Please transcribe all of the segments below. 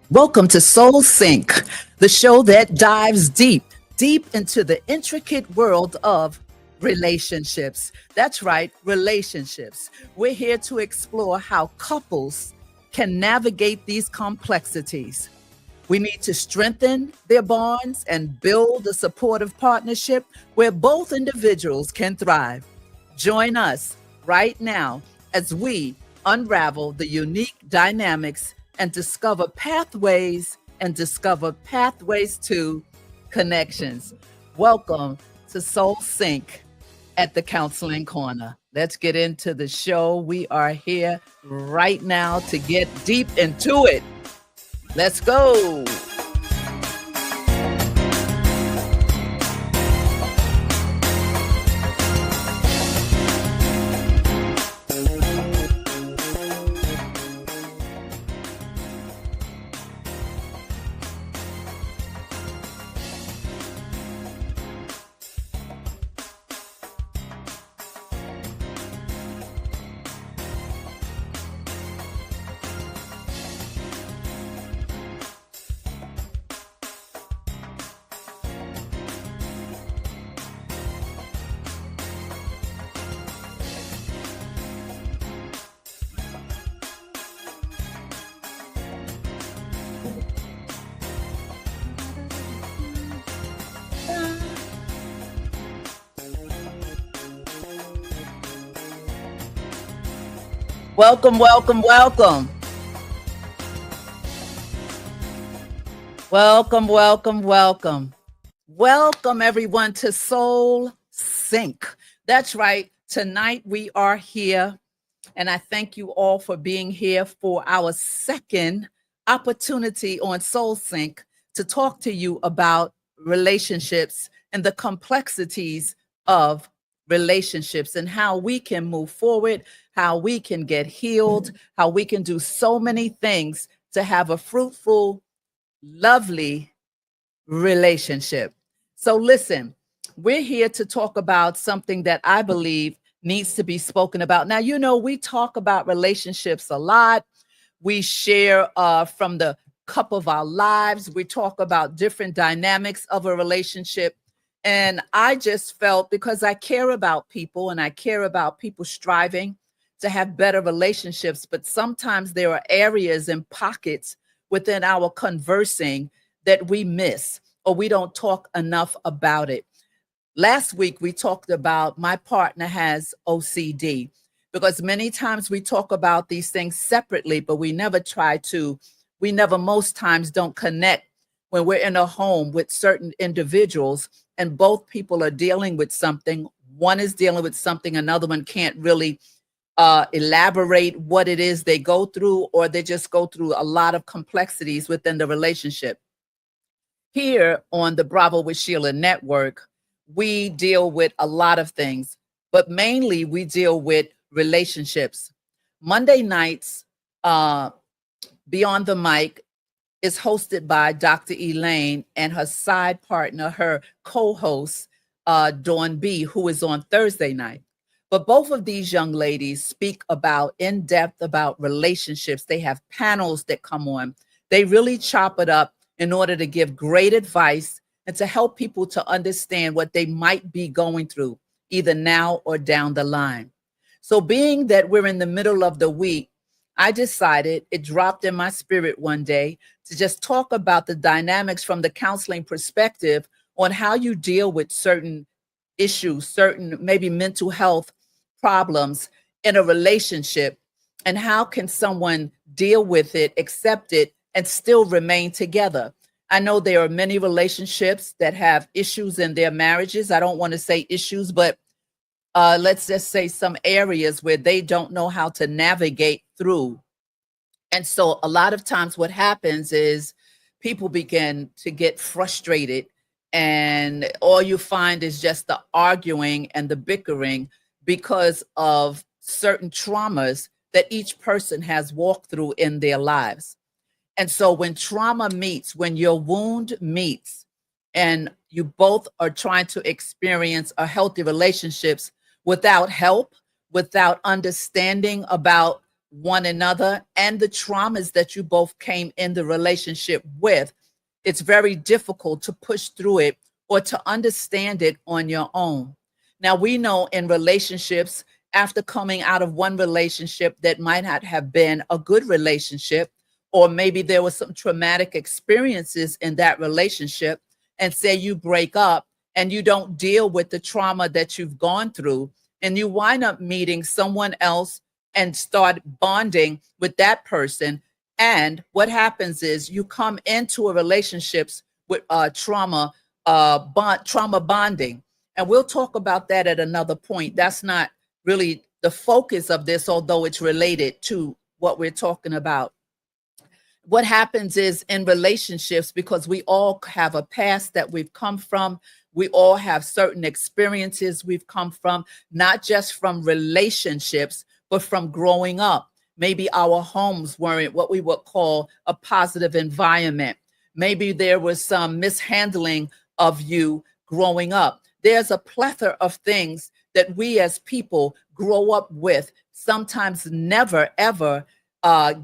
Welcome to Soul Sync, the show that dives deep into the intricate world of relationships. That's right, relationships. We're here to explore how couples can navigate these complexities. We need to strengthen their bonds and build a supportive partnership where both individuals can thrive. Join us right now as we unravel the unique dynamics and discover pathways to connections. Welcome to Soul Sync at the Counseling Corner. Let's get into the show. We are here right now to get deep into it. Let's go. Welcome, welcome, welcome. Welcome, welcome, welcome. Welcome everyone to Soul Sync. That's right. Tonight we are here, and I thank you all for being here for our second opportunity on Soul Sync to talk to you about relationships and the complexities of relationships and how we can move forward, how we can get healed, how we can do so many things to have a fruitful, lovely relationship. So listen, we're here to talk about something that I believe needs to be spoken about. Now, you know, we talk about relationships a lot. We share from the cup of our lives. We talk about different dynamics of a relationship. And I just felt, because I care about people and I care about people striving to have better relationships, but sometimes there are areas and pockets within our conversing that we miss or we don't talk enough about it. Last week, we talked about my partner has OCD, because many times we talk about these things separately, but we never most times don't connect when we're in a home with certain individuals and both people are dealing with something. One is dealing with something, another one can't really elaborate what it is they go through, or they just go through a lot of complexities within the relationship. Here on the Bravo with Sheila Network, we deal with a lot of things, but mainly we deal with relationships. Monday nights, Beyond the Mic is hosted by Dr. Elaine and her side partner, her co-host, Dawn B, who is on Thursday night. But both of these young ladies speak about in depth about relationships. They have panels that come on. They really chop it up in order to give great advice and to help people to understand what they might be going through, either now or down the line. So, being that we're in the middle of the week, I decided, it dropped in my spirit one day, to just talk about the dynamics from the counseling perspective on how you deal with certain issues, certain maybe mental health problems in a relationship, and how can someone deal with it, accept it, and still remain together. I know there are many relationships that have issues in their marriages. I don't want to say issues, but let's just say some areas where they don't know how to navigate through. And so a lot of times what happens is people begin to get frustrated, and all you find is just the arguing and the bickering because of certain traumas that each person has walked through in their lives. And so when trauma meets, when your wound meets, and you both are trying to experience a healthy relationships without help, without understanding about one another and the traumas that you both came in the relationship with, it's very difficult to push through it or to understand it on your own. Now, we know in relationships, after coming out of one relationship that might not have been a good relationship, or maybe there was some traumatic experiences in that relationship, and say you break up and you don't deal with the trauma that you've gone through, and you wind up meeting someone else and start bonding with that person. And what happens is you come into a relationships with trauma bonding. And we'll talk about that at another point. That's not really the focus of this, although it's related to what we're talking about. What happens is in relationships, because we all have a past that we've come from, we all have certain experiences we've come from, not just from relationships, but from growing up. Maybe our homes weren't what we would call a positive environment. Maybe there was some mishandling of you growing up. There's a plethora of things that we as people grow up with, sometimes never, ever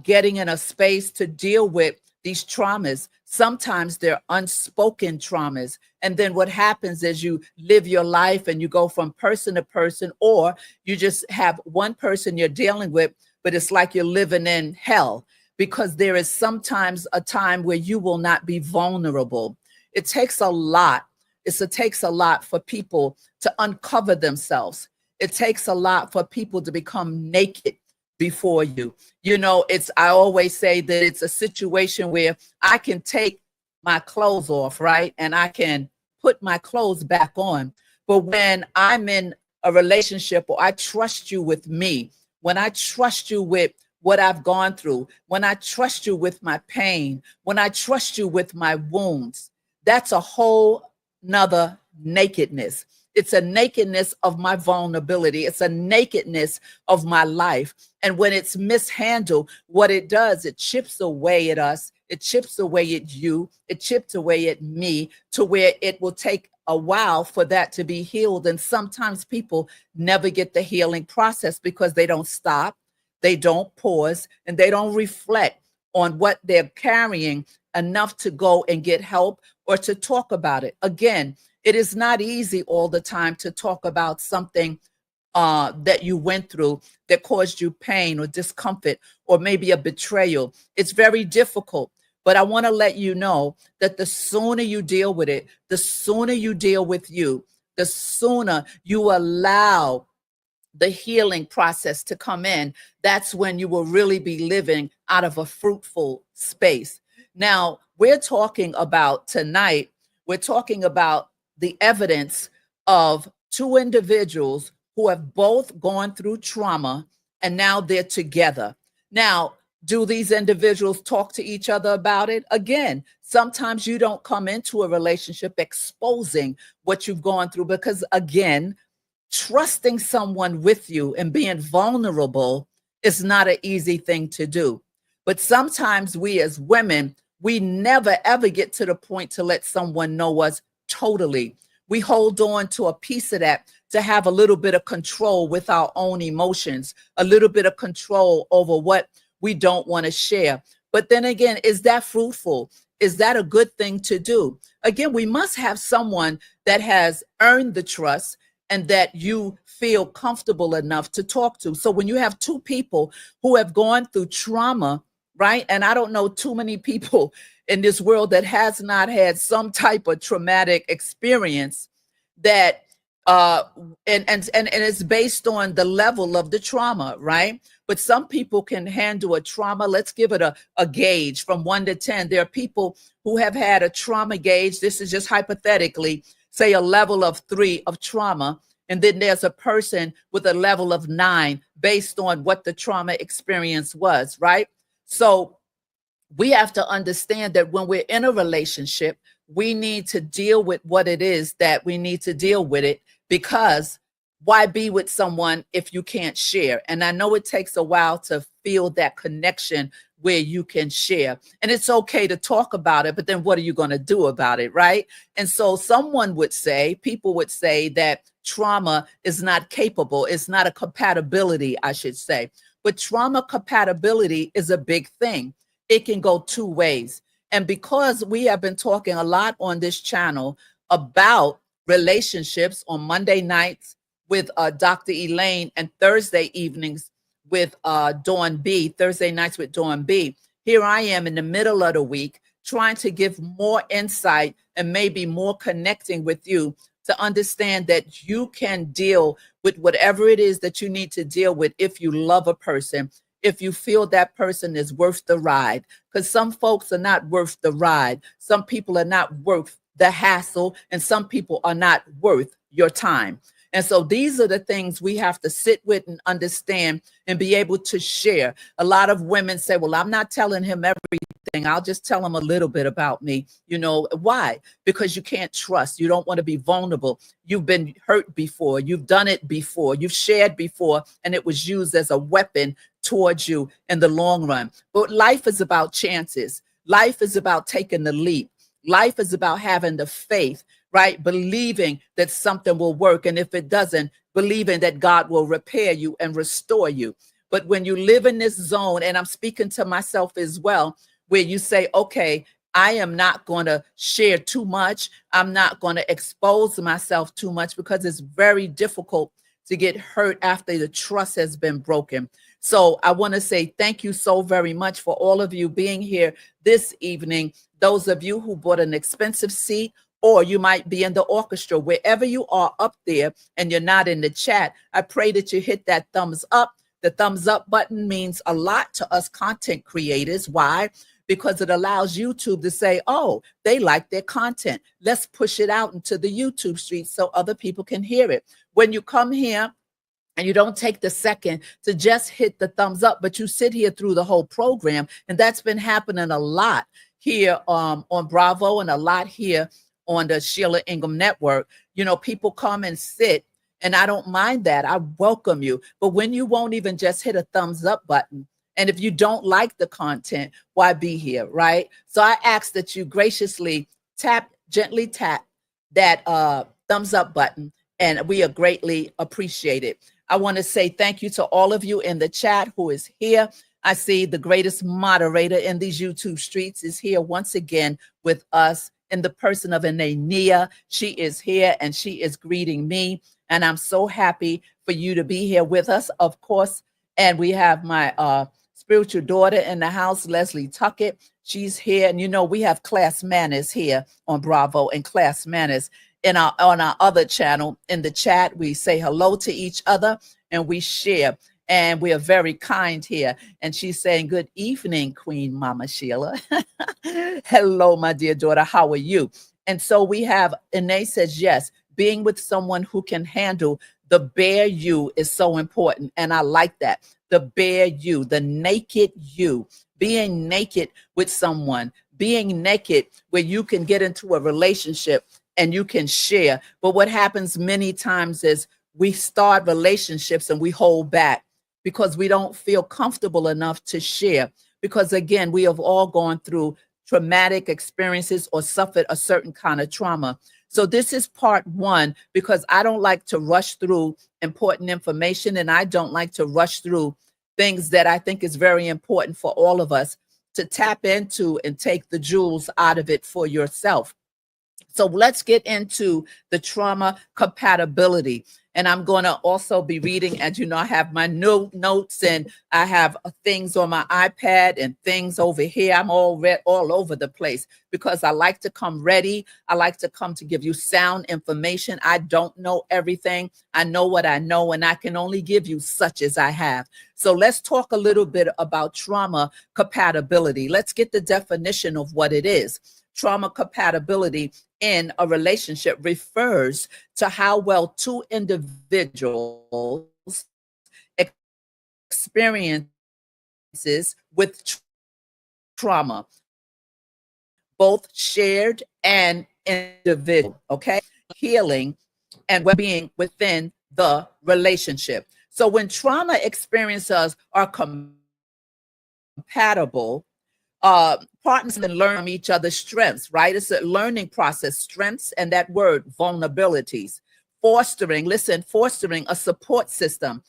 getting in a space to deal with these traumas. Sometimes they're unspoken traumas. And then what happens is you live your life and you go from person to person, or you just have one person you're dealing with, but it's like you're living in hell, because there is sometimes a time where you will not be vulnerable. It takes a lot. It takes a lot for people to uncover themselves. It takes a lot for people to become naked before you. You know, I always say that it's a situation where I can take my clothes off, right? And I can put my clothes back on. But when I'm in a relationship, or I trust you with me, when I trust you with what I've gone through, when I trust you with my pain, when I trust you with my wounds, that's a whole nother nakedness. It's a nakedness of my vulnerability. It's a nakedness of my life. And when it's mishandled, what it does, it chips away at us. It chips away at you. It chips away at me, to where it will take a while for that to be healed. And sometimes people never get the healing process because they don't stop, they don't pause, and they don't reflect on what they're carrying enough to go and get help or to talk about it. Again, it is not easy all the time to talk about something that you went through that caused you pain or discomfort, or maybe a betrayal. It's very difficult. But I want to let you know that the sooner you deal with it, the sooner you deal with you, the sooner you allow the healing process to come in, that's when you will really be living out of a fruitful space. Now, we're talking about tonight, we're talking about the evidence of two individuals who have both gone through trauma, and now they're together. Now, do these individuals talk to each other about it? Again, sometimes you don't come into a relationship exposing what you've gone through, because again, trusting someone with you and being vulnerable is not an easy thing to do. But sometimes we as women, we never ever get to the point to let someone know us totally. we hold on to a piece of that to have a little bit of control with our own emotions, a little bit of control over what we don't want to share. But then again, is that fruitful? Is that a good thing to do? Again, we must have someone that has earned the trust and that you feel comfortable enough to talk to. So when you have two people who have gone through trauma, right? And I don't know too many people in this world that has not had some type of traumatic experience that and it's based on the level of the trauma, right? But some people can handle a trauma. Let's give it a gauge from 1 to 10. There are people who have had a trauma gauge. This is just hypothetically, say a level of 3 of trauma. And then there's a person with a level of 9 based on what the trauma experience was, right? So we have to understand that when we're in a relationship, we need to deal with what it is that we need to deal with it, because why be with someone if you can't share? And I know it takes a while to feel that connection where you can share. And it's okay to talk about it, but then what are you going to do about it, right? And so someone would say, people would say that trauma is not capable. It's not a compatibility, I should say. But trauma compatibility is a big thing. It can go 2 ways. And because we have been talking a lot on this channel about relationships on Monday nights with Dr. Elaine and Thursday evenings with Dawn B, Thursday nights with Dawn B, here I am in the middle of the week trying to give more insight and maybe more connecting with you to understand that you can deal with whatever it is that you need to deal with if you love a person, if you feel that person is worth the ride. Because some folks are not worth the ride. Some people are not worth the hassle, and some people are not worth your time. And so these are the things we have to sit with and understand and be able to share. A lot of women say, well, I'm not telling him everything. I'll just tell him a little bit about me. You know, why? Because you can't trust. You don't want to be vulnerable. You've been hurt before. You've done it before. You've shared before, and it was used as a weapon towards you in the long run. But life is about chances. Life is about taking the leap. Life is about having the faith, right? Believing that something will work. And if it doesn't, believing that God will repair you and restore you. But when you live in this zone, and I'm speaking to myself as well, where you say, okay, I am not going to share too much. I'm not going to expose myself too much, because it's very difficult to get hurt after the trust has been broken. So I want to say thank you so very much for all of you being here this evening. Those of you who bought an expensive seat, or you might be in the orchestra, wherever you are up there and you're not in the chat, I pray that you hit that thumbs up. The thumbs up button means a lot to us content creators. Why? Because it allows YouTube to say, oh, they like their content. Let's push it out into the YouTube streets so other people can hear it. When you come here, and you don't take the second to just hit the thumbs up, but you sit here through the whole program. And that's been happening a lot here on Bravo, and a lot here on the Sheila Ingram Network. You know, people come and sit, and I don't mind that. I welcome you. But when you won't even just hit a thumbs up button, and if you don't like the content, why be here, right? So I ask that you graciously gently tap that thumbs up button, and we are greatly appreciated. I want to say thank you to all of you in the chat who is here. I see the greatest moderator in these YouTube streets is here once again with us in the person of Anania. She is here and she is greeting me. And I'm so happy for you to be here with us, of course. And we have my spiritual daughter in the house, Leslie Tuckett. She's here. And you know, we have Class Manners here on Bravo, and Class Manners on our other channel. In the chat, we say hello to each other and we share, and we are very kind here. And she's saying, good evening, Queen Mama Sheila. Hello, my dear daughter, how are you? And so we have, Ine says, yes, being with someone who can handle the bare you is so important. And I like that. The bare you, the naked you, being naked with someone, being naked where you can get into a relationship and you can share. But what happens many times is we start relationships and we hold back because we don't feel comfortable enough to share. Because again, we have all gone through traumatic experiences or suffered a certain kind of trauma. So this is part one, because I don't like to rush through important information, and I don't like to rush through things that I think is very important for all of us to tap into and take the jewels out of it for yourself. So let's get into the trauma compatibility. And I'm going to also be reading, as you know, I have my notes, and I have things on my iPad and things over here. I'm all over the place because I like to come ready. I like to come to give you sound information. I don't know everything. I know what I know, and I can only give you such as I have. So let's talk a little bit about trauma compatibility. Let's get the definition of what it is. Trauma compatibility in a relationship refers to how well two individuals experiences with trauma, both shared and individual, okay? Healing and well-being within the relationship. So when trauma experiences are compatible, partners can learn from each other's strengths, right? It's a learning process, strengths, and that word, vulnerabilities. Fostering a support system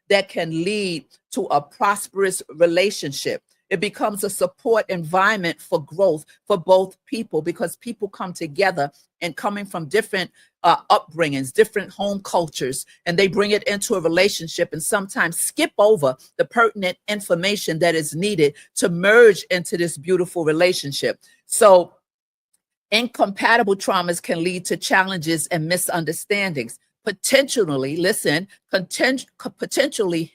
that can lead to a prosperous relationship. It becomes a support environment for growth for both people, because people come together and coming from different upbringings, different home cultures, and they bring it into a relationship and sometimes skip over the pertinent information that is needed to merge into this beautiful relationship. So incompatible traumas can lead to challenges and misunderstandings, potentially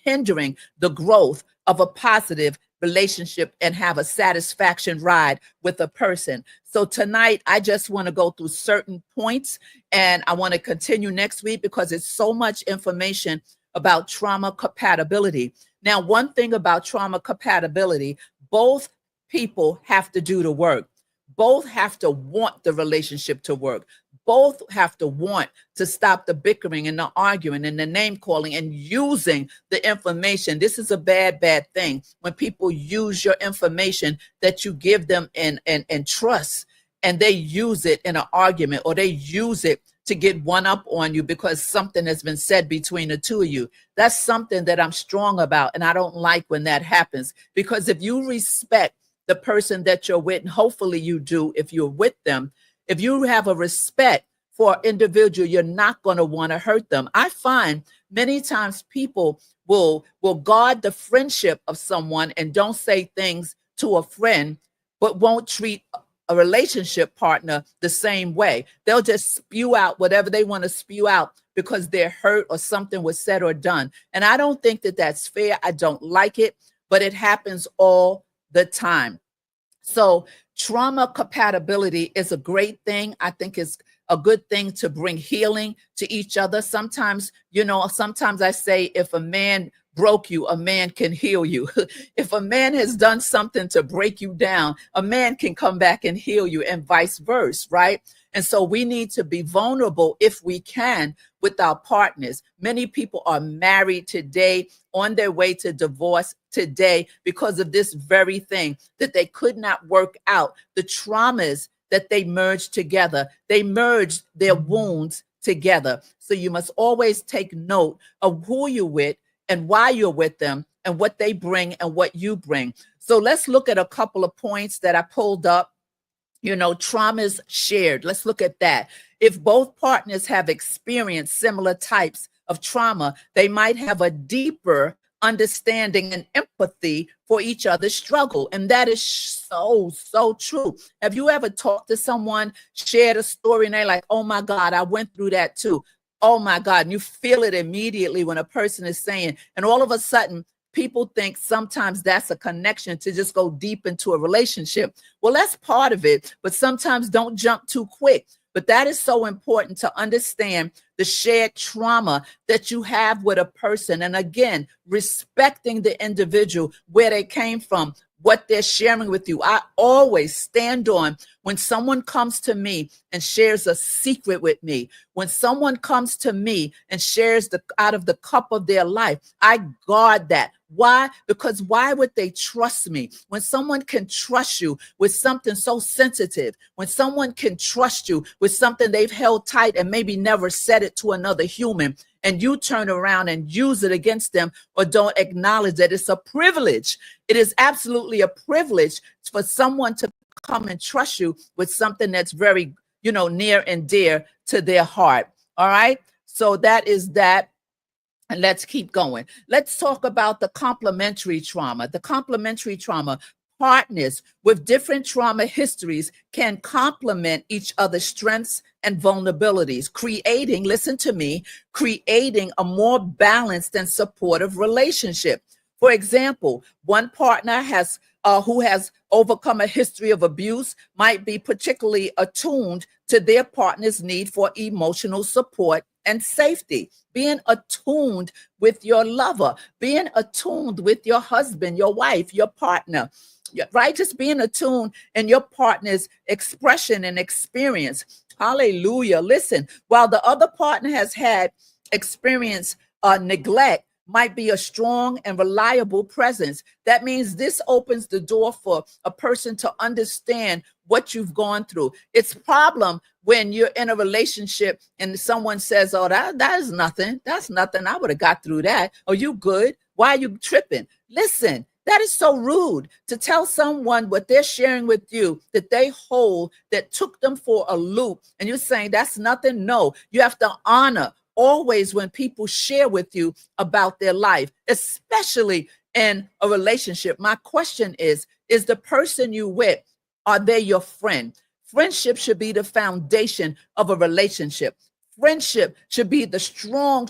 hindering the growth of a positive relationship and have a satisfaction ride with a person. So tonight, I just want to go through certain points, and I want to continue next week because it's so much information about trauma compatibility. Now, one thing about trauma compatibility, both people have to do the work. Both have to want the relationship to work. Both have to want to stop the bickering and the arguing and the name calling and using the information. This is a bad thing when people use your information that you give them and trust, and they use it in an argument, or they use it to get one up on you because something has been said between the two of you. That's something that I'm strong about, and I don't like when that happens, because if you respect the person that you're with, and hopefully you do if you're with them, if you have a respect for an individual, you're not going to want to hurt them. I find many times people will guard the friendship of someone and don't say things to a friend, but won't treat a relationship partner the same way. They'll just spew out whatever they want to spew out because they're hurt or something was said or done. And I don't think that that's fair. I don't like it, but it happens all the time. So trauma compatibility is a great thing. I think it's a good thing to bring healing to each other. Sometimes, sometimes I say, if a man broke you, a man can heal you. If a man has done something to break you down, a man can come back and heal you, and vice versa, right? And so we need to be vulnerable if we can with our partners. Many people are married today, on their way to divorce today, because of this very thing, that they could not work out the traumas that they merged together. They merged their wounds together. So you must always take note of who you're with and why you're with them and what they bring and what you bring. So let's look at a couple of points that I pulled up. Traumas shared. Let's look at that. If both partners have experienced similar types of trauma, they might have a deeper understanding and empathy for each other's struggle. And that is so true. Have you ever talked to someone, shared a story, and they're like, oh my God, I went through that too. Oh my God. And you feel it immediately when a person is saying, and all of a sudden, people think sometimes that's a connection to just go deep into a relationship. Well, that's part of it, but sometimes don't jump too quick. But that is so important to understand the shared trauma that you have with a person. And again, respecting the individual, where they came from, what they're sharing with you. I always stand on when someone comes to me and shares a secret with me, when someone comes to me and shares out of the cup of their life, I guard that. Why? Because why would they trust me? When someone can trust you with something so sensitive, when someone can trust you with something they've held tight and maybe never said it to another human, and you turn around and use it against them or don't acknowledge that it's a privilege. It is absolutely a privilege for someone to come and trust you with something that's very, near and dear to their heart. All right. So that is that. And let's keep going. Let's talk about the complementary trauma. The complementary trauma. Partners with different trauma histories can complement each other's strengths and vulnerabilities, creating, listen to me, creating a more balanced and supportive relationship. For example, one partner who has overcome a history of abuse might be particularly attuned to their partner's need for emotional support and safety. Being attuned with your lover, being attuned with your husband, your wife, your partner, right? Just being attuned in your partner's expression and experience. Hallelujah. Listen, while the other partner has had experience neglect, might be a strong and reliable presence. That means this opens the door for a person to understand what you've gone through. It's a problem when you're in a relationship and someone says, oh, that is nothing. That's nothing. I would have got through that. Oh, you good? Why are you tripping? Listen, that is so rude to tell someone what they're sharing with you that they hold, that took them for a loop. And you're saying that's nothing. No, you have to honor always when people share with you about their life, especially in a relationship. My question is the person you with, are they your friend? Friendship should be the foundation of a relationship. Friendship should be the strong,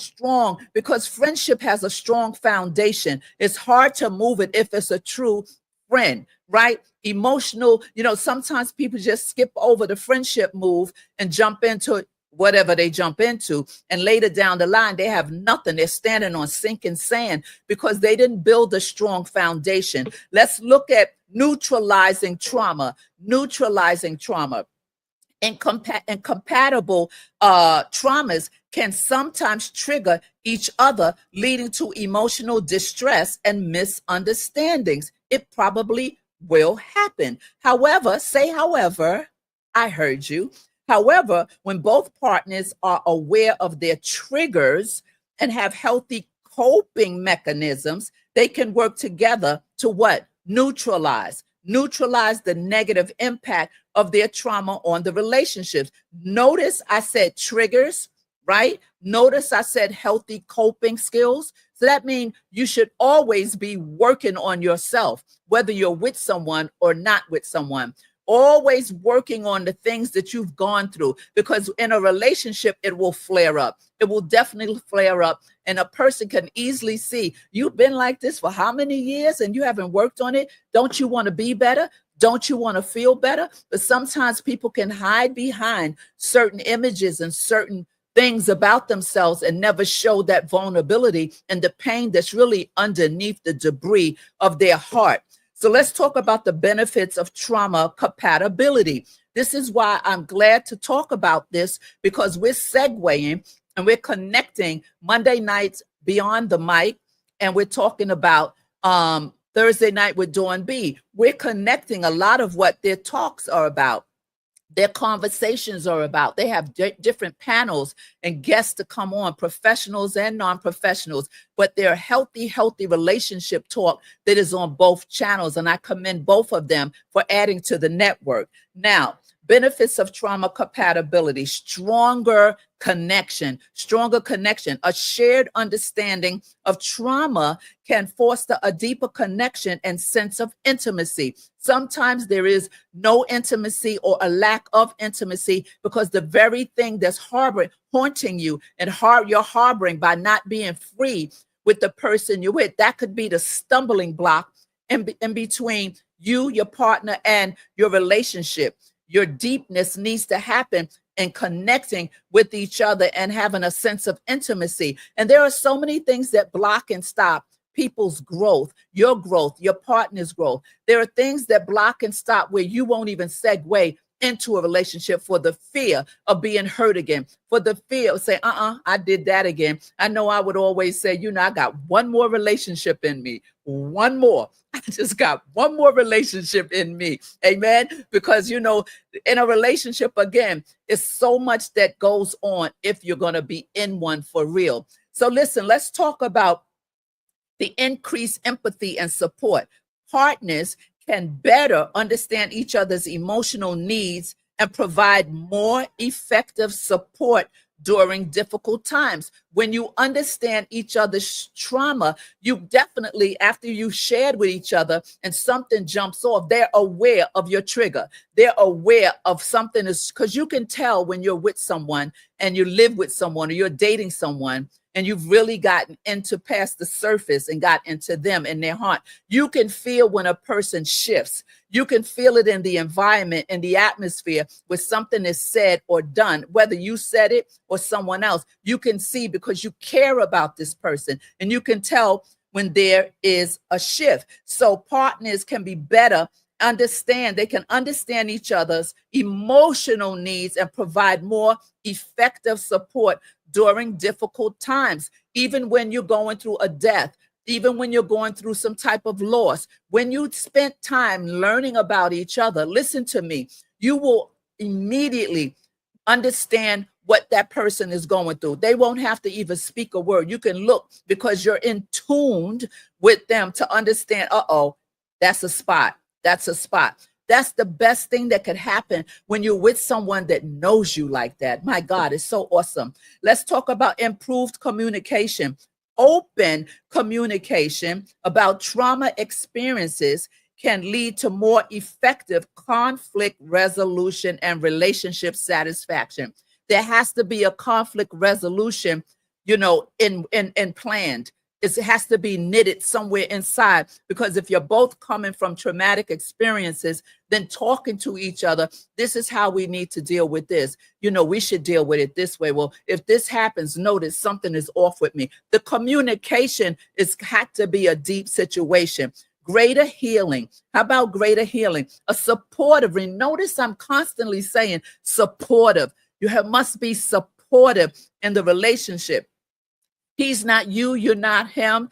because friendship has a strong foundation. It's hard to move it if it's a true friend, right? Emotional, sometimes people just skip over the friendship move and jump into whatever they jump into, and later down the line they have nothing. They're standing on sinking sand because they didn't build a strong foundation. Let's look at neutralizing trauma. Incompatible traumas can sometimes trigger each other, leading to emotional distress and misunderstandings. It probably will happen. However, I heard you. However, when both partners are aware of their triggers and have healthy coping mechanisms, they can work together to what? Neutralize the negative impact of their trauma on the relationships. Notice I said triggers, right? Notice I said healthy coping skills. So that means you should always be working on yourself, whether you're with someone or not with someone. Always working on the things that you've gone through, because in a relationship, it will flare up. It will definitely flare up. And a person can easily see you've been like this for how many years and you haven't worked on it. Don't you want to be better? Don't you want to feel better? But sometimes people can hide behind certain images and certain things about themselves and never show that vulnerability and the pain that's really underneath the debris of their heart. So let's talk about the benefits of trauma compatibility. This is why I'm glad to talk about this, because we're segueing and we're connecting Monday nights Beyond the Mic, and we're talking about Thursday night with Dawn B. We're connecting a lot of what their talks are about. Their conversations are about. They have different panels and guests to come on, professionals and non-professionals, but they're healthy relationship talk that is on both channels. And I commend both of them for adding to the network. Now, benefits of trauma compatibility: stronger connection. A shared understanding of trauma can foster a deeper connection and sense of intimacy. Sometimes there is no intimacy or a lack of intimacy because the very thing that's haunting you and you're harboring by not being free with the person you're with, that could be the stumbling block in between you, your partner, and your relationship. Your deepness needs to happen in connecting with each other and having a sense of intimacy. And there are so many things that block and stop people's growth, your partner's growth. There are things that block and stop where you won't even segue into a relationship for the fear of being hurt again, for the fear of saying, I did that again. I know I would always say, I got one more relationship in me, one more. I just got one more relationship in me. Amen. Because, in a relationship, again, it's so much that goes on if you're going to be in one for real. So listen, let's talk about the increased empathy and support. Partners can better understand each other's emotional needs and provide more effective support during difficult times. When you understand each other's trauma, you definitely, after you shared with each other and something jumps off, they're aware of your trigger. They're aware of something, is because you can tell when you're with someone and you live with someone or you're dating someone and you've really gotten into past the surface and got into them in their heart. You can feel when a person shifts. You can feel it in the environment, in the atmosphere, where something is said or done, whether you said it or someone else. You can see because you care about this person, and you can tell when there is a shift. So partners can be better understand. They can understand each other's emotional needs and provide more effective support during difficult times, even when you're going through a death, even when you're going through some type of loss. When you spent time learning about each other, listen to me, you will immediately understand what that person is going through. They won't have to even speak a word. You can look because you're in tuned with them to understand, that's a spot. That's a spot. That's the best thing that could happen when you're with someone that knows you like that. My God, it's so awesome. Let's talk about improved communication. Open communication about trauma experiences can lead to more effective conflict resolution and relationship satisfaction. There has to be a conflict resolution, in planned. It has to be knitted somewhere inside, because if you're both coming from traumatic experiences, then talking to each other, this is how we need to deal with this. We should deal with it this way. Well, if this happens, notice something is off with me. The communication had to be a deep situation. Greater healing. How about greater healing? A supportive. Notice I'm constantly saying supportive. Must be supportive in the relationship. He's not you, you're not him.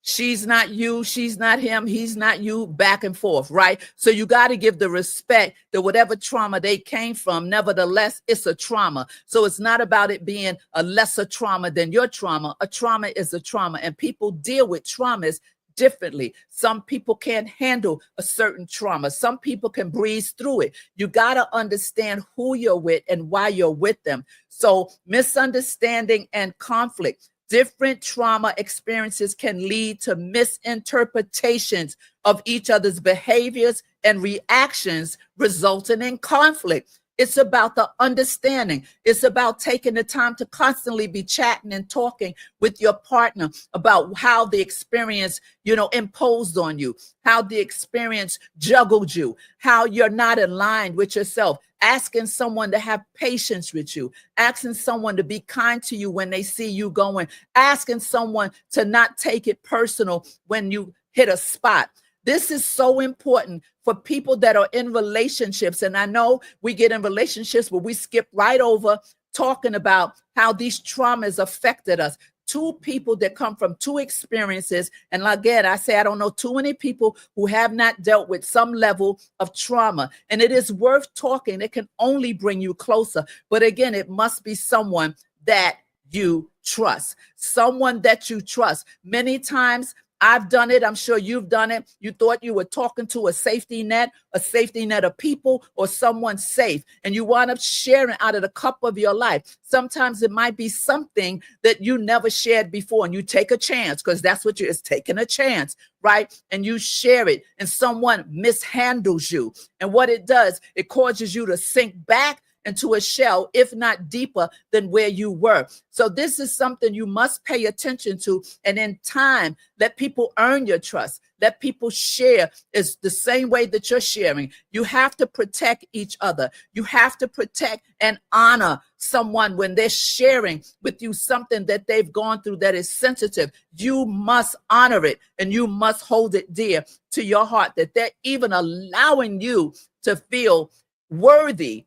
She's not you, she's not him, he's not you, back and forth, right? So you got to give the respect that whatever trauma they came from, nevertheless, it's a trauma. So it's not about it being a lesser trauma than your trauma. A trauma is a trauma, and people deal with traumas differently. Some people can't handle a certain trauma. Some people can breeze through it. You got to understand who you're with and why you're with them. So misunderstanding and conflict. Different trauma experiences can lead to misinterpretations of each other's behaviors and reactions, resulting in conflict. It's about the understanding. It's about taking the time to constantly be chatting and talking with your partner about how the experience, imposed on you, how the experience juggled you, how you're not aligned with yourself. Asking someone to have patience with you, asking someone to be kind to you when they see you going, asking someone to not take it personal when you hit a spot. This is so important for people that are in relationships. And I know we get in relationships where we skip right over talking about how these traumas affected us. Two people that come from two experiences. And again, I say I don't know too many people who have not dealt with some level of trauma. And it is worth talking. It can only bring you closer. But again, it must be someone that you trust. Someone that you trust. Many times I've done it. I'm sure you've done it. You thought you were talking to a safety net of people or someone safe, and you wind up sharing out of the cup of your life. Sometimes it might be something that you never shared before, and you take a chance, because that's what it's taking a chance, right? And you share it, and someone mishandles you. And what it does, it causes you to sink back into a shell, if not deeper than where you were. So this is something you must pay attention to. And in time, let people earn your trust. Let people share. It's the same way that you're sharing. You have to protect each other. You have to protect and honor someone when they're sharing with you something that they've gone through that is sensitive. You must honor it and you must hold it dear to your heart, that they're even allowing you to feel worthy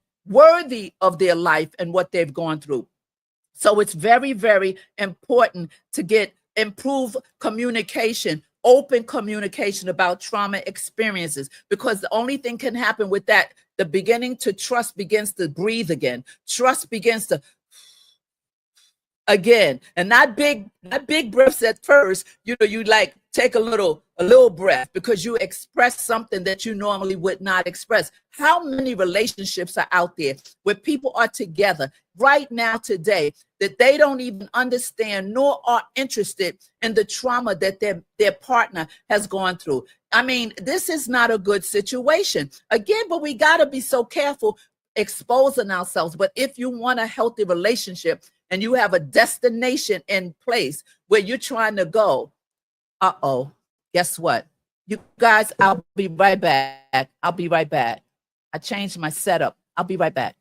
of their life and what they've gone through. So it's very, very important to get improved communication, open communication about trauma experiences, because the only thing can happen with that, the beginning to trust begins to breathe again. Trust begins to again, and not big breaths at first. You know, you like take a little breath because you express something that you normally would not express. How many relationships are out there where people are together right now today that they don't even understand nor are interested in the trauma that their partner has gone through? I mean, this is not a good situation. Again, but we got to be so careful exposing ourselves. But if you want a healthy relationship and you have a destination in place where you're trying to go, guess what? You guys, I'll be right back. I'll be right back. I changed my setup. I'll be right back.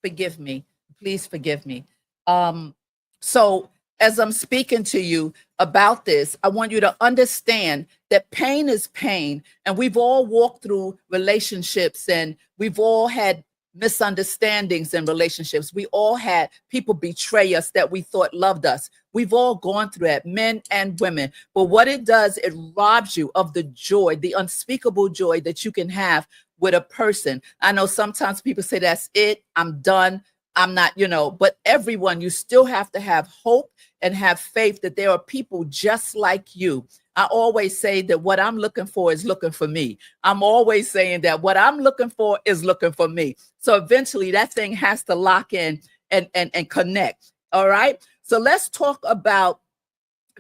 Forgive me. Please forgive me. So as I'm speaking to you about this, I want you to understand that pain is pain. And we've all walked through relationships and we've all had misunderstandings in relationships. We all had people betray us that we thought loved us. We've all gone through that, men and women. But what it does, it robs you of the joy, the unspeakable joy that you can have with a person. I know sometimes people say, that's it, I'm done, I'm not, but everyone, you still have to have hope and have faith that there are people just like you. I always say that what I'm looking for is looking for me. I'm always saying that what I'm looking for is looking for me. So eventually that thing has to lock in and connect. All right. So let's talk about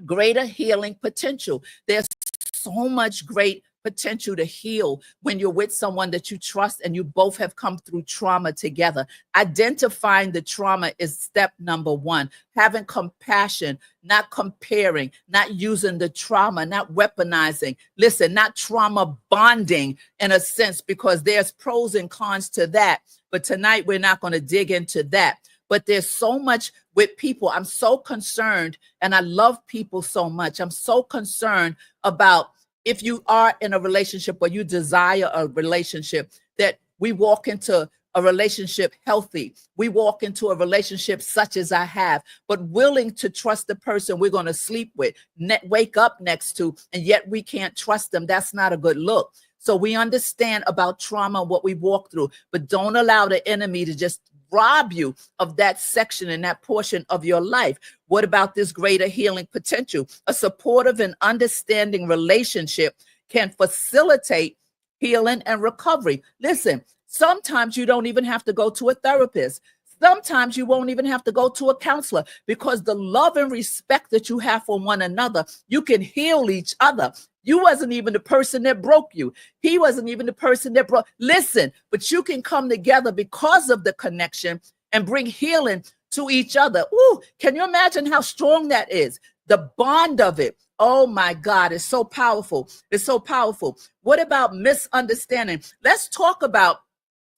greater healing potential. There's so much great potential to heal when you're with someone that you trust and you both have come through trauma together. Identifying the trauma is step number one. Having compassion, not comparing, not using the trauma, not weaponizing. Listen, not trauma bonding in a sense, because there's pros and cons to that. But tonight we're not going to dig into that. But there's so much with people. I'm so concerned, and I love people so much. I'm so concerned about, if you are in a relationship or you desire a relationship, that we walk into a relationship healthy. We walk into a relationship such as I have, but willing to trust the person we're going to sleep with, wake up next to, and yet we can't trust them. That's not a good look. So we understand about trauma, what we walk through, but don't allow the enemy to just rob you of that section and that portion of your life. What about this greater healing potential? A supportive and understanding relationship can facilitate healing and recovery. Listen, sometimes you don't even have to go to a therapist. Sometimes you won't even have to go to a counselor, because the love and respect that you have for one another, you can heal each other. You wasn't even the person that broke you. He wasn't even the person that broke. Listen, but you can come together because of the connection and bring healing to each other. Ooh, can you imagine how strong that is? The bond of it. Oh my God, it's so powerful. It's so powerful. What about misunderstanding? Let's talk about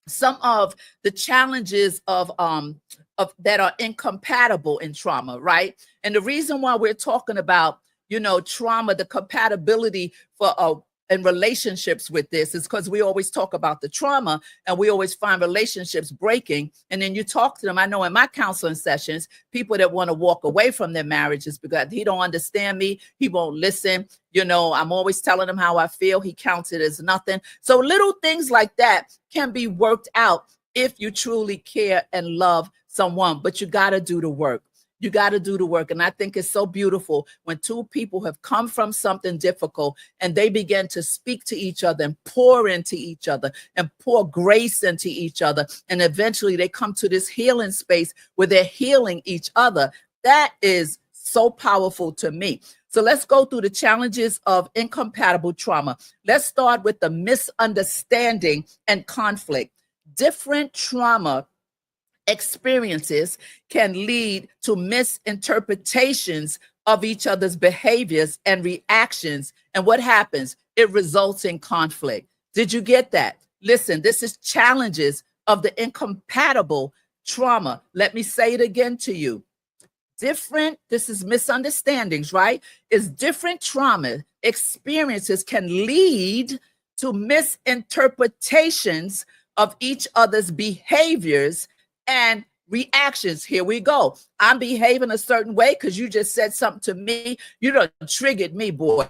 some of the challenges of that are incompatible in trauma, right? And the reason why we're talking about, trauma, the compatibility for in relationships with this is because we always talk about the trauma and we always find relationships breaking. And then you talk to them. I know in my counseling sessions, people that want to walk away from their marriages because he don't understand me. He won't listen. You know, I'm always telling him how I feel. He counts it as nothing. So little things like that can be worked out if you truly care and love someone, but you got to do the work. You got to do the work. And I think it's so beautiful when two people have come from something difficult and they begin to speak to each other and pour into each other and pour grace into each other. And eventually they come to this healing space where they're healing each other. That is so powerful to me. So let's go through the challenges of incompatible trauma. Let's start with the misunderstanding and conflict. Different trauma experiences can lead to misinterpretations of each other's behaviors and reactions. And what happens? It results in conflict. Did you get that? Listen, this is challenges of the incompatible trauma. Let me say it again to you. This is misunderstandings, right? Is different trauma experiences can lead to misinterpretations of each other's behaviors and reactions. Here we go. I'm behaving a certain way because you just said something to me. You done triggered me, boy.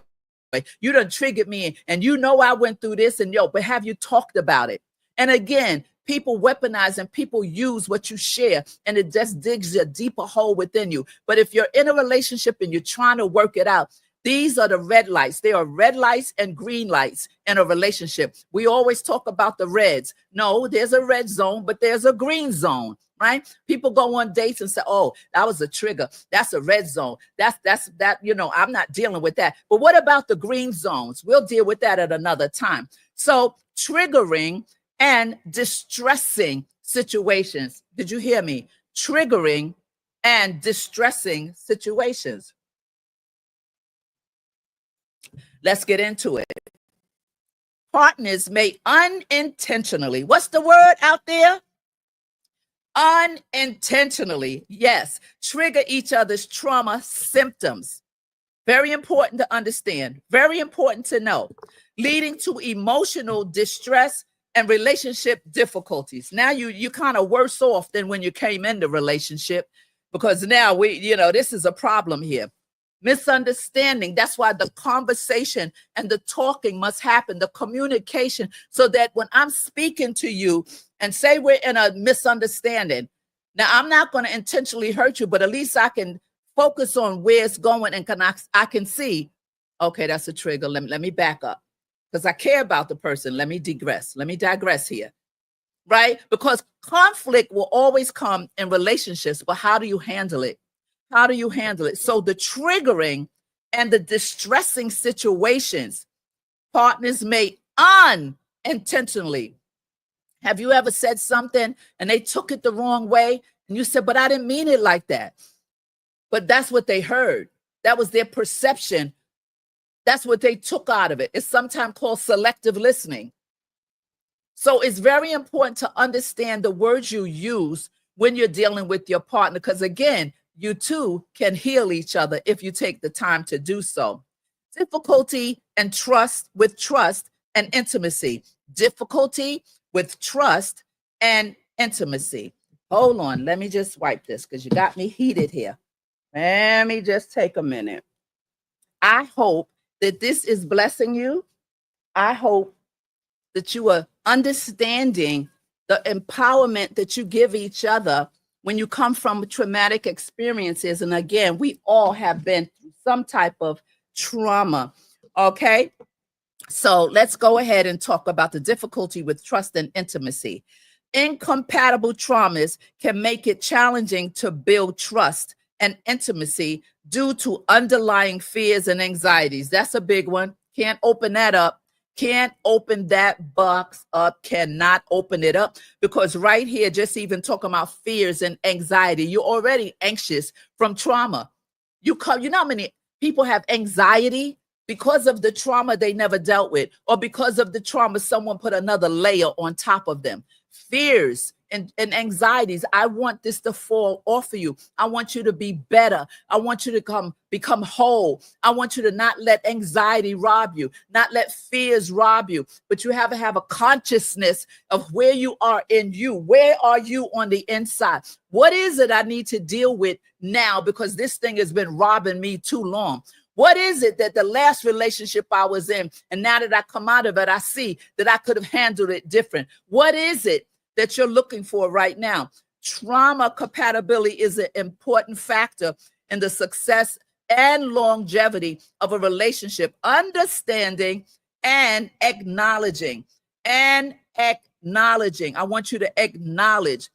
You done triggered me. And you know I went through this and but have you talked about it? And again, people weaponize and people use what you share and it just digs a deeper hole within you. But if you're in a relationship and you're trying to work it out, these are the red lights. There are red lights and green lights in a relationship. We always talk about the reds. No, there's a red zone, but there's a green zone, right? People go on dates and say, oh, that was a trigger. That's a red zone. That's that, I'm not dealing with that. But what about the green zones? We'll deal with that at another time. So triggering and distressing situations. Did you hear me? Triggering and distressing situations. Let's get into it. Partners may unintentionally, what's the word out there? Unintentionally, yes, trigger each other's trauma symptoms. Very important to understand, very important to know, leading to emotional distress and relationship difficulties. Now you kind of worse off than when you came in the relationship because now this is a problem here. Misunderstanding. That's why the conversation and the talking must happen, the communication, so that when I'm speaking to you and say we're in a misunderstanding, now I'm not going to intentionally hurt you, but at least I can focus on where it's going and I can see, okay, that's a trigger. Let me back up because I care about the person. Let me digress here, right? Because conflict will always come in relationships, but how do you handle it? How do you handle it? So the triggering and the distressing situations, partners may unintentionally. Have you ever said something and they took it the wrong way? And you said, but I didn't mean it like that. But that's what they heard. That was their perception. That's what they took out of it. It's sometimes called selective listening. So it's very important to understand the words you use when you're dealing with your partner, because again, you two can heal each other if you take the time to do so. Difficulty and trust and intimacy. Difficulty with trust and intimacy. Hold on. Let me just wipe this because you got me heated here. Let me just take a minute. I hope that this is blessing you. I hope that you are understanding the empowerment that you give each other when you come from traumatic experiences. And again, we all have been through some type of trauma. Okay. So let's go ahead and talk about the difficulty with trust and intimacy. Incompatible traumas can make it challenging to build trust and intimacy due to underlying fears and anxieties. That's a big one. Can't open that up. Can't open that box up, cannot open it up, because right here, just even talking about fears and anxiety, you're already anxious from trauma. You know how many people have anxiety because of the trauma they never dealt with, or because of the trauma someone put another layer on top of them. fears and anxieties. I want this to fall off of you. I want you to be better. I want you to become whole. I want you to not let anxiety rob you, not let fears rob you, but you have to have a consciousness of where you are in you. Where are you on the inside? What is it I need to deal with now, because this thing has been robbing me too long? What is it that the last relationship I was in, and now that I come out of it, I see that I could have handled it different? What is it that you're looking for right now? Trauma compatibility is an important factor in the success and longevity of a relationship. Understanding and acknowledging. I want you to acknowledge,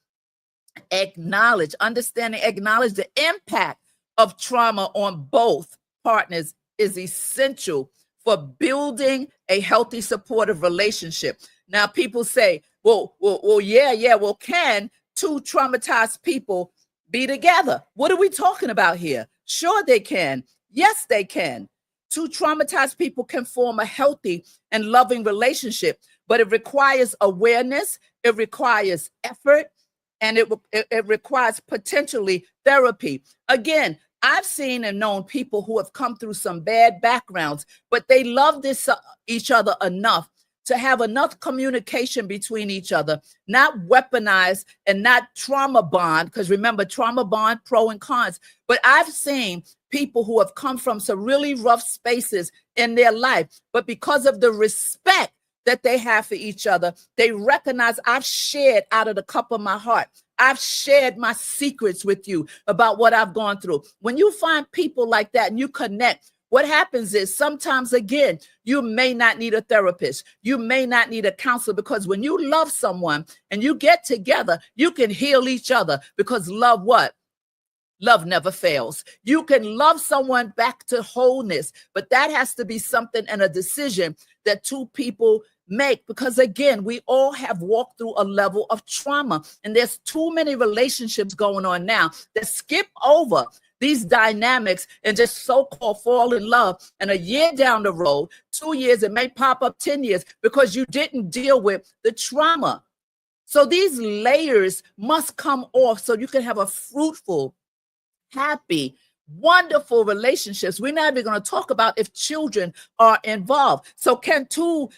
understanding, acknowledge the impact of trauma on both partners is essential for building a healthy, supportive relationship. Now, people say, well, can two traumatized people be together? What are we talking about here? Sure, they can. Yes, they can. Two traumatized people can form a healthy and loving relationship, but it requires awareness, it requires effort, and it requires potentially therapy. Again, I've seen and known people who have come through some bad backgrounds, but they love each other enough to have enough communication between each other, not weaponize and not trauma bond, because remember, trauma bond, pro and cons. But I've seen people who have come from some really rough spaces in their life, but because of the respect that they have for each other, they recognize, I've shared out of the cup of my heart. I've shared my secrets with you about what I've gone through. When you find people like that and you connect, what happens is sometimes, again, you may not need a therapist. You may not need a counselor, because when you love someone and you get together, you can heal each other, because love what? Love never fails. You can love someone back to wholeness, but that has to be something and a decision that two people make, because again, we all have walked through a level of trauma, and there's too many relationships going on now that skip over these dynamics and just so-called fall in love. And a year down the road, 2 years, it may pop up 10 years because you didn't deal with the trauma. So these layers must come off so you can have a fruitful, happy, wonderful relationships. We're not even going to talk about if children are involved. So can two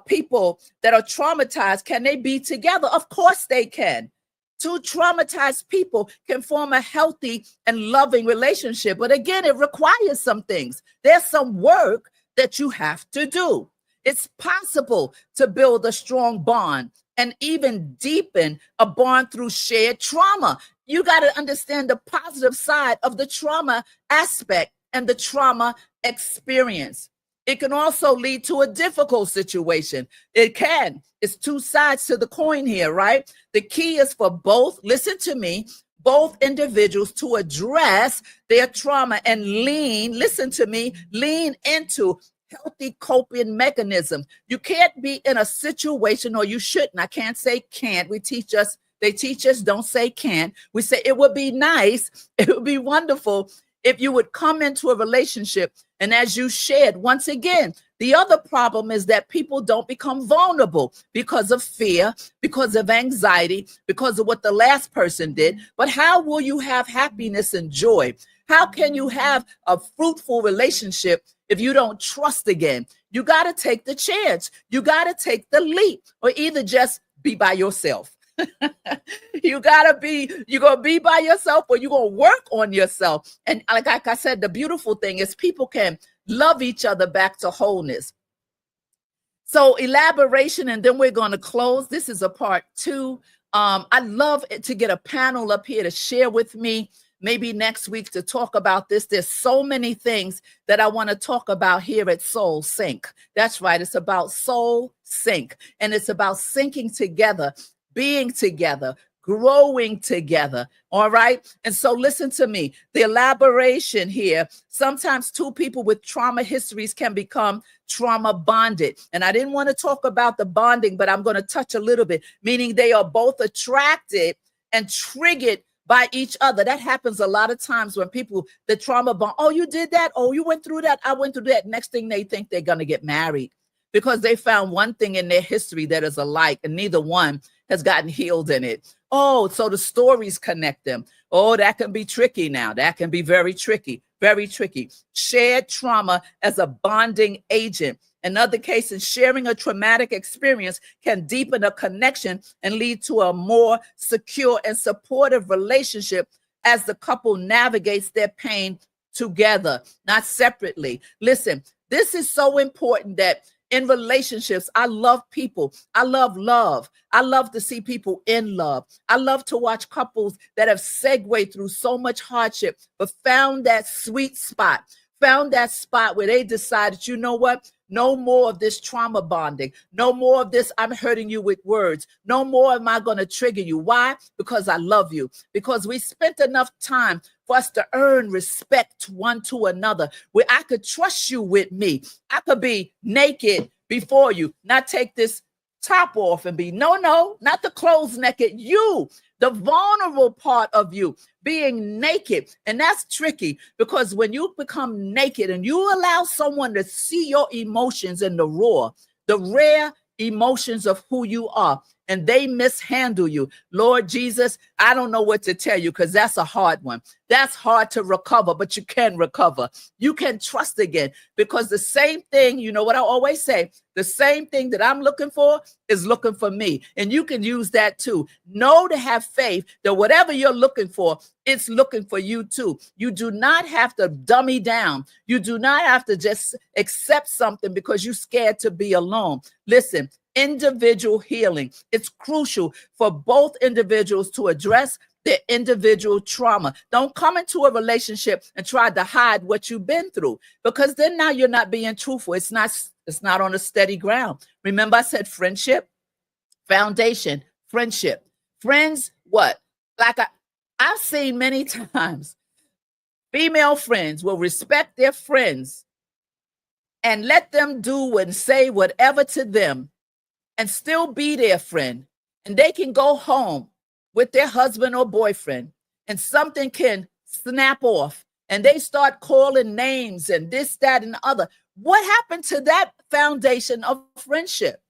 people that are traumatized, can they be together? Of course they can. Two traumatized people can form a healthy and loving relationship. But again, it requires some things. There's some work that you have to do. It's possible to build a strong bond and even deepen a bond through shared trauma. You got to understand the positive side of the trauma aspect and the trauma experience. It can also lead to a difficult situation. It can. It's two sides to the coin here, right? The key is for both, listen to me, both individuals to address their trauma and listen to me, lean into healthy coping mechanisms. You can't be in a situation, or you shouldn't. I can't say can't. They teach us don't say can't. We say it would be nice, it would be wonderful if you would come into a relationship, and as you shared, once again, the other problem is that people don't become vulnerable because of fear, because of anxiety, because of what the last person did. But how will you have happiness and joy? How can you have a fruitful relationship if you don't trust again? You got to take the chance. You got to take the leap, or either just be by yourself. You're going to be by yourself, or you're going to work on yourself. And like I said, the beautiful thing is people can love each other back to wholeness. So elaboration, and then we're going to close. This is a part 2. I'd love to get a panel up here to share with me, maybe next week, to talk about this. There's so many things that I want to talk about here at Soul Sync. That's right. It's about Soul Sync, and it's about syncing together, being together, growing together. All right. And so listen to me, the elaboration here. Sometimes two people with trauma histories can become trauma bonded. And I didn't want to talk about the bonding, but I'm going to touch a little bit, meaning they are both attracted and triggered by each other. That happens a lot of times when people, the trauma bond, oh, you did that. Oh, you went through that. I went through that. Next thing they think they're going to get married, because they found one thing in their history that is alike, and neither one has gotten healed in it. Oh, so the stories connect them. Oh, that can be tricky now. That can be very tricky, very tricky. Shared trauma as a bonding agent. In other cases, sharing a traumatic experience can deepen a connection and lead to a more secure and supportive relationship as the couple navigates their pain together, not separately. Listen, this is so important that in relationships, I love people. I love love. I love to see people in love. I love to watch couples that have segued through so much hardship, but found that sweet spot, found that spot where they decided, you know what? No more of this trauma bonding. No more of this, I'm hurting you with words. No more am I going to trigger you. Why? Because I love you. Because we spent enough time for us to earn respect one to another, where I could trust you with me. I could be naked before you, not take this top off and be, no, not the clothes naked. You, the vulnerable part of you, being naked. And that's tricky, because when you become naked and you allow someone to see your emotions in the raw, the rare emotions of who you are, and they mishandle you, Lord Jesus, I don't know what to tell you, because that's a hard one. That's hard to recover, but you can recover. You can trust again, because the same thing, you know what I always say, the same thing that I'm looking for is looking for me. And you can use that too. Know to have faith that whatever you're looking for, it's looking for you too. You do not have to dummy down. You do not have to just accept something because you're scared to be alone. Listen, individual healing. It's crucial for both individuals to address their individual trauma. Don't come into a relationship and try to hide what you've been through, because then now you're not being truthful. It's not on a steady ground. Remember I said friendship, foundation, friendship. Friends, what? Like I've seen many times, female friends will respect their friends and let them do and say whatever to them and still be their friend. And they can go home with their husband or boyfriend and something can snap off and they start calling names and this, that, and the other. What happened to that foundation of friendship?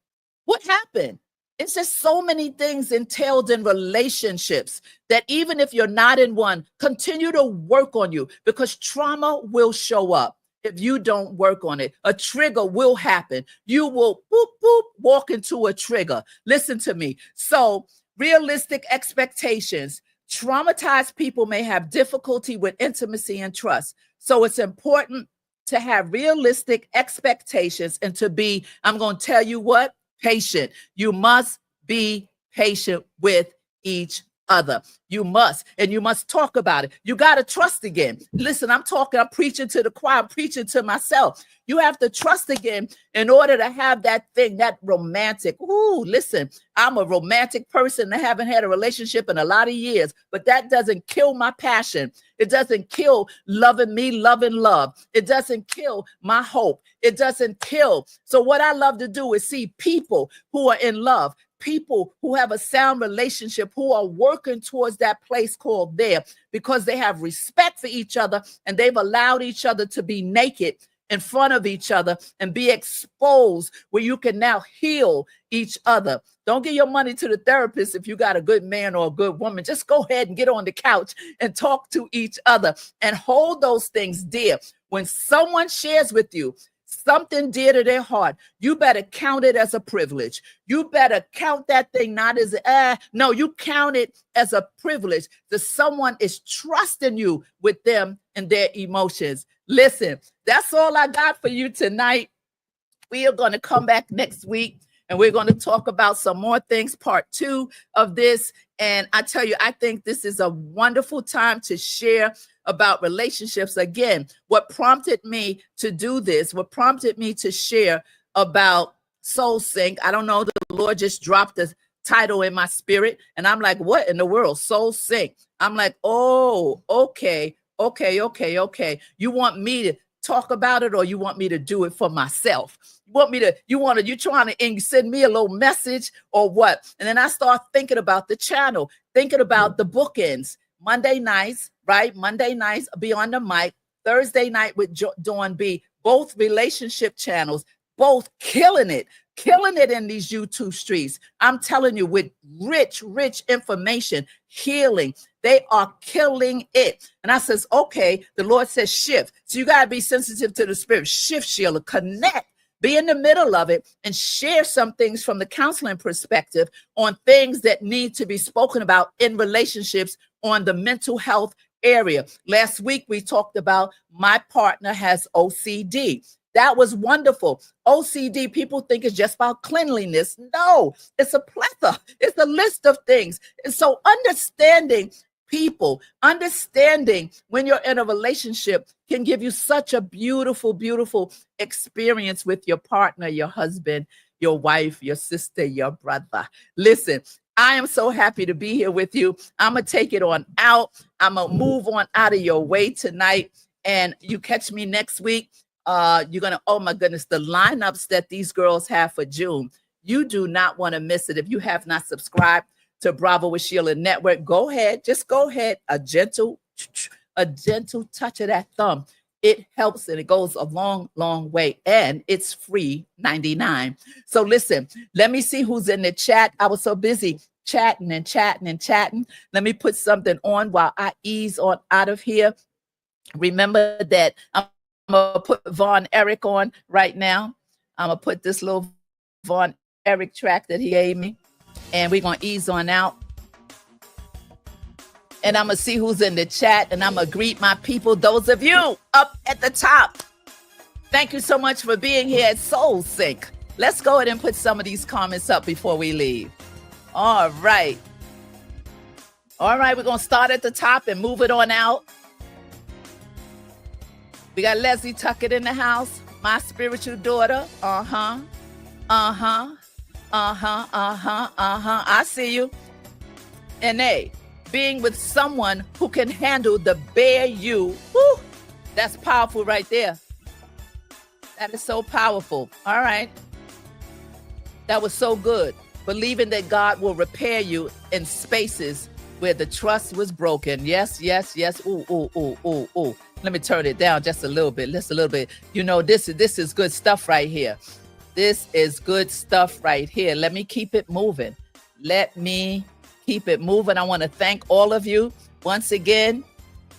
What happened? It's just so many things entailed in relationships that even if you're not in one, continue to work on you, because trauma will show up if you don't work on it. A trigger will happen. You will boop, boop, walk into a trigger. Listen to me. So realistic expectations. Traumatized people may have difficulty with intimacy and trust. So it's important to have realistic expectations and to be, I'm going to tell you what, patient. You must be patient with each other. You must, and you must talk about it. You got to trust again. Listen, I'm preaching to the choir, I'm preaching to myself. You have to trust again in order to have that thing, that romantic. Ooh, listen, I'm a romantic person. I haven't had a relationship in a lot of years, but that doesn't kill my passion. It doesn't kill loving me, loving love. It doesn't kill my hope. It doesn't kill. So what I love to do is see people who are in love, people who have a sound relationship, who are working towards that place called there, because they have respect for each other and they've allowed each other to be naked in front of each other and be exposed, where you can now heal each other. Don't give your money to the therapist if you got a good man or a good woman. Just go ahead and get on the couch and talk to each other and hold those things dear. When someone shares with you something dear to their heart, you better count it as a privilege. You better count that thing not as no, you count it as a privilege that someone is trusting you with them and their emotions. Listen, that's all I got for you tonight. We are going to come back next week and we're going to talk about some more things, part 2 of this. And I tell you, I think this is a wonderful time to share about relationships. Again, what prompted me to do this, what prompted me to share about Soul Sync, I don't know, the Lord just dropped the title in my spirit. And I'm like, what in the world? Soul Sync. I'm like, oh, okay. You want me to talk about it, or you want me to do it for myself? You trying to send me a little message or what? And then I start thinking about the channel, thinking about the bookends. Monday nights, right? Monday nights, be on the mic. Thursday night with Dawn B, both relationship channels. both killing it in these YouTube streets. I'm telling you, with rich information, healing. They are killing it. And I says, okay, the Lord says shift. So you got to be sensitive to the spirit. Shift, Sheila, connect. Be in the middle of it and share some things from the counseling perspective on things that need to be spoken about in relationships on the mental health area. Last week, we talked about my partner has OCD. That was wonderful. OCD, people think it's just about cleanliness. No, it's a plethora. It's a list of things. And so understanding people, understanding when you're in a relationship can give you such a beautiful experience with your partner, your husband, your wife, your sister, your brother. Listen, I am so happy to be here with you. I'm going to take it on out. I'm going to move on out of your way tonight. And you catch me next week. You're going to, oh my goodness, the lineups that these girls have for June. You do not want to miss it. If you have not subscribed to Bravo with Sheila Network, go ahead. Just go ahead. A gentle touch of that thumb. It helps and it goes a long way. And it's free 99. So listen, let me see who's in the chat. I was so busy chatting. Let me put something on while I ease on out of here. Remember that I'm going to put Von Eric on right now. I'm going to put this little Von Eric track that he gave me. And we're going to ease on out. And I'm going to see who's in the chat. And I'm going to greet my people, those of you up at the top. Thank you so much for being here at Soul Sync. Let's go ahead and put some of these comments up before we leave. All right. All right, we're going to start at the top and move it on out. We got Leslie Tuckett in the house, my spiritual daughter. I see you. And being with someone who can handle the bare you. Woo, that's powerful right there. That is so powerful. All right. That was so good. Believing that God will repair you in spaces where the trust was broken. Yes. Ooh. Let me turn it down just a little bit. You know, this is good stuff right here. This is good stuff right here. Let me keep it moving. I want to thank all of you. Once again,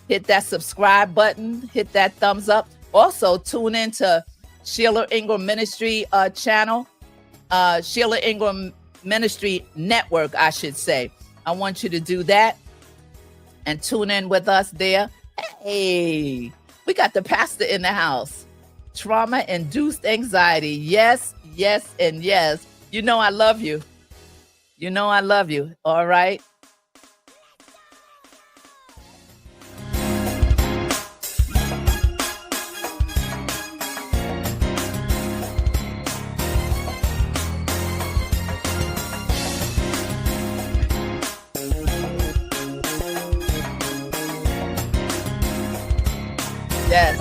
hit that subscribe button, hit that thumbs up. Also, tune into Sheila Ingram Ministry channel, Sheila Ingram Ministry Network, I should say. I want you to do that and tune in with us there. Hey, we got the pastor in the house. Trauma-induced anxiety. Yes, and yes. You know I love you. All right. Yes.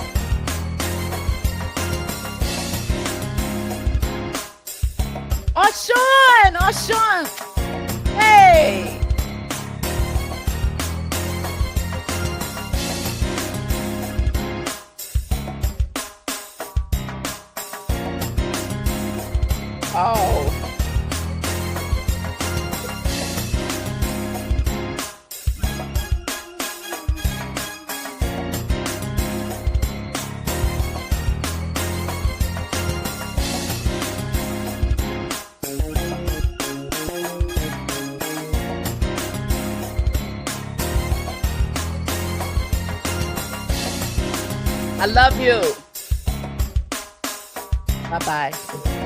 Oh, Sean. Hey. Oh. I love you. Bye-bye.